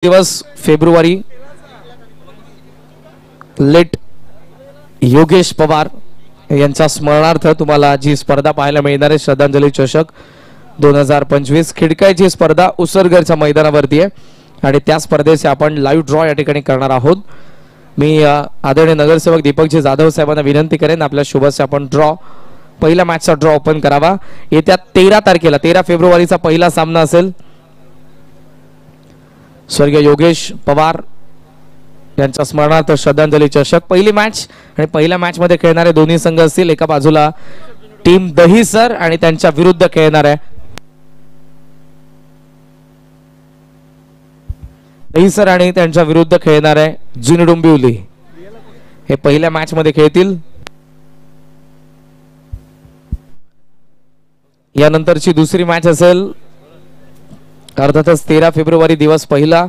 दिवस February late Yogesh Pawar यांच्या स्मरणार्थ तुम्हाला जी स्पर्धा पाहायला मिळणार आहे श्रद्धांजली चषक 2025 खिडकायची स्पर्धा उसरगरच्या मैदानावरती आहे आणि त्या स्पर्धेचे आपण लाईव्ह ड्रॉ या ठिकाणी करणार आहोत। मी आदरणीय नगरसेवक दीपकजी जाधव साहेबांना विनंती करेन आपल्या शुभस्य आपण ड्रॉ पहिला मॅचचा ड्रॉ ओपन करावा। येत्या 13 तारखेला 13 फेब्रुवारीचा पहिला सामना असेल स्वर्गीय योगेश पवार यांच्या स्मरणार्थ श्रद्धांजली चषक पहिली मॅच आणि पहिल्या मॅच मध्ये खेळणारे दोन्ही संघ असतील। एका बाजूला टीम दहीसर आणि त्यांच्या विरुद्ध खेळणार आहे दहीसर आणि त्यांच्या विरुद्ध खेळणार आहे जुनी डोंबिवली। हे पहिल्या मॅच मध्ये खेळतील। यानंतरची दुसरी मॅच असेल अर्थातच 13 फेब्रुवारी दिवस पहिला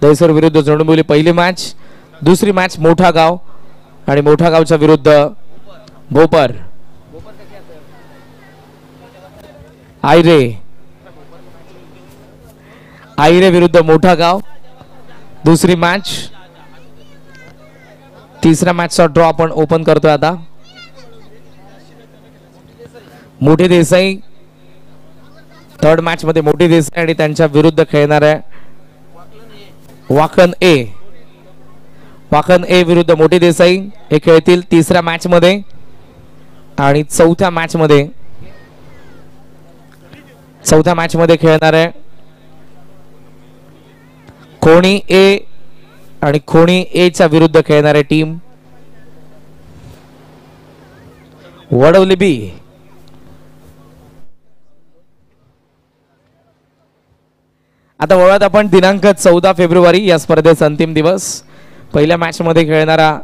दहीसर विरुद्ध जुनी डोंबिवली पहिली मॅच। दुसरी मॅच मोठा गाव आणि मोठा गावच्या विरुद्ध भोपर आयरे विरुद्ध मोठा गाव दुसरी मॅच। तिसऱ्या मॅचचा ड्रॉ आपण ओपन करतोय आता। मोठे देसाई थर्ड मॅच मध्ये मोठी देसाई आणि त्यांच्या विरुद्ध खेळणार आहे वाकण ए विरुद्ध मोठी देसाई हे खेळतील तिसऱ्या मॅच मध्ये। आणि चौथ्या मॅच मध्ये खेळणार आहे खोणी ए आणि खोणी ए च्या विरुद्ध खेळणार आहे टीम वडवली बी। आता वळत आपण दिनांक 14 फेब्रुवारी या स्पर्धेचा अंतिम दिवस। पहिल्या मॅच मध्ये खेळणारा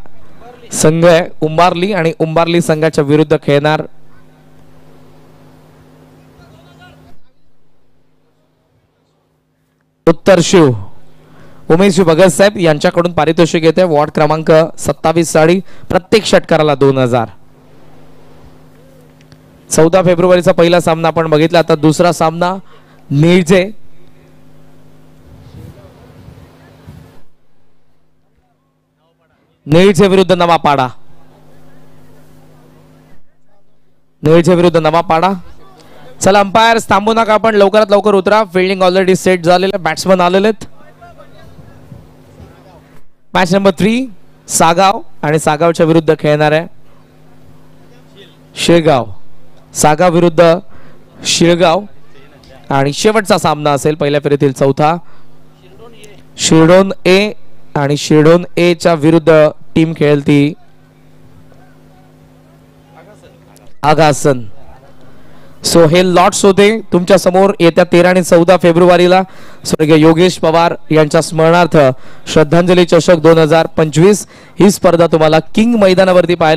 संघ आहे उंबारली आणि उंबारली संघाच्या विरुद्ध खेळणार उत्तर शिव। उमेश भगत साहेब यांच्याकडून पारितोषिक येते वॉर्ड क्रमांक 27 साडी प्रत्येक षटकाराला 2000। 14 फेब्रुवारीचा पहिला सामना आपण बघितला। आता दुसरा सामना नेळजे विरुद्ध नवापाडा। चला अंपायर थांबू नका आपण लवकरात लवकर उतरा। फिल्डिंग ऑलरेडी सेट झालेले बॅट्समन आलेले आहेत। मॅच नंबर 3 सागाव आणि सागावच्या विरुद्ध खेळणार आहे शेगाव। सागाव विरुद्ध शिळगाव आणि शेवटचा सामना असेल पहिल्या फेरीतील चौथा शिरडोन ए आणि शिरडोन ए च्या विरुद्ध टीम खेळती आगासन। सो हे लॉट्स होते तुमच्या समोर येत्या 13 आणि 14 फेब्रुवारीला स्वर्गीय योगेश पवार यांच्या स्मरणार्थ श्रद्धांजली चषक 2025 ही स्पर्धा तुम्हाला किंग मैदानावरती पाहायला